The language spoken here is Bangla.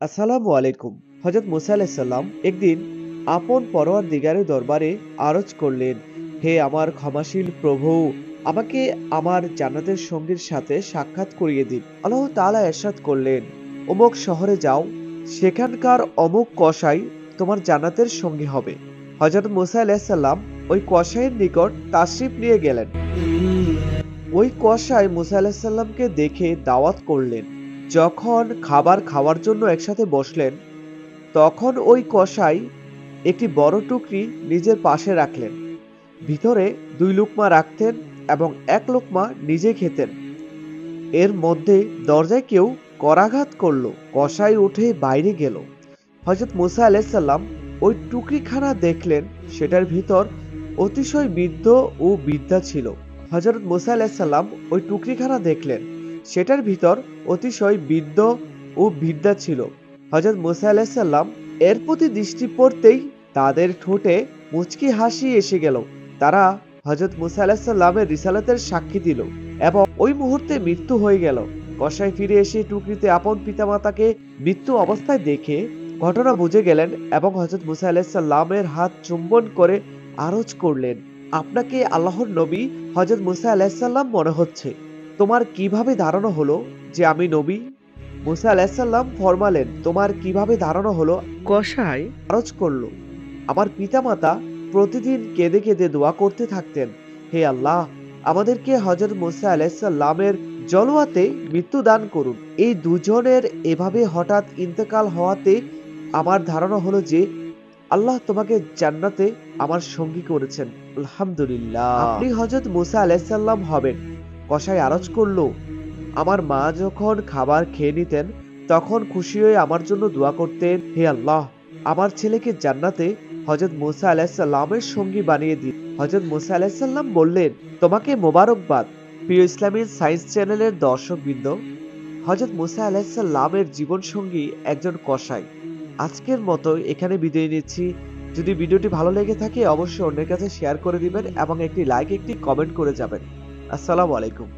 আসসালামু আলাইকুম। হযরত মুসা আলাইহিস সালাম একদিন আপন পরওয়ারদিগারের দরবারে আরজ করলেন, হে আমার ক্ষমাশীল প্রভু, আমাকে আমার জান্নাতের সঙ্গীর সাথে সাক্ষাৎ করিয়ে দিন। আল্লাহ তাআলা ইরশাদ করলেন, অমুক শহরে যাও, সেখানকার অমুক কসাই তোমার জান্নাতের সঙ্গী হবে। হযরত মুসা আলাইহিস সালাম ওই কসাইয়ের নিকট তাশরিফ নিয়ে গেলেন। ওই কসাই মুসা আলাইহিস সালামকে দেখে দাওয়াত করলেন। যখন খাবার খাওয়ার জন্য একসাথে বসলেন, তখন ওই কসাই একটি বড় টুকরি নিজের পাশে রাখলেন। ভিতরে ২ লুকমা রাখতেন এবং ১ লুকমা নিজে খেতেন। এর মধ্যে দরজায় কেউ করাঘাত করল। কসাই উঠে বাইরে গেল। হযরত মুসা আলাইহিস সালাম ওই টুকরিখানা দেখলেন, সেটার ভিতর অতিশয় বৃদ্ধ ও বৃদ্ধা ছিল। হযরত মুসা আলাইহিস সালাম ওই টুকরিখানা দেখলেন, সেটার ভিতর অতিশয় বৃদ্ধ ও বৃদ্ধা ছিল। হযরত মুসা আলাইহিস সালাম এর প্রতি দৃষ্টি পড়তেই তাদের ঠোঁটে মুচকি হাসি এসে গেল। তারা হযরত মুসা আলাইহিস সালামের রিসালাতের সাক্ষী দিল এবং ওই মুহূর্তে মৃত্যু হয়ে গেল। কসাই ফিরে এসে টুকরিতে আপন পিতামাতাকে মৃত্যু অবস্থায় দেখে ঘটনা বুঝে গেলেন এবং হযরত মুসা আলাইহিস সালামের হাত চুম্বন করে আরজ করলেন, আপনাকে আল্লাহর নবী হযরত মুসা আলাইহিস সালাম মনে হচ্ছে। তোমার কিভাবে ধারণা হলো যে আমি নবী? মুসা আলাইহিস সালাম ফরমালেন, তোমার কিভাবে ধারণা হলো? কসাই আরজ করল, আমার পিতামাতা প্রতিদিন কেঁদে কেঁদে দোয়া করতে থাকতেন, হে আল্লাহ, আমাদেরকে হযরত মুসা আলাইহিস সালামের জলওয়াতে মৃত্যু দান করুন। এই দুজনের এভাবে হঠাৎ ইন্তেকাল হওয়াতে আমার ধারণা হলো যে আল্লাহ তোমাকে জান্নাতে আমার সঙ্গী করেছেন। আলহামদুলিল্লাহ, আপনি হযরত মুসা আলাইহিস সালাম হবেন। কসাই আরজ করল, আমার মা যখন খাবার খেয়ে নিতেন, তখন খুশি হয়ে আমার জন্য দোয়া করতেন, হে আল্লাহ, আমার ছেলেকে জান্নাতে হযরত মুসা আলাইহিস সালামের সঙ্গী বানিয়ে দিন। হযরত মুসা আলাইহিস সালাম বললেন, তোমাকে মোবারকবাদ। প্রিয় ইসলামিক সায়েন্স চ্যানেলের দর্শকবৃন্দ, হযরত মুসা আলাইহিস সালামের জীবন সঙ্গী একজন কসাই। আজকের মতো এখানে বিদায় নিচ্ছি। যদি ভিডিওটি ভালো লেগে থাকে অবশ্যই অন্যের কাছে শেয়ার করে দিবেন এবং একটি লাইক, একটি কমেন্ট করে যাবেন। আসসালামু আলাইকুম।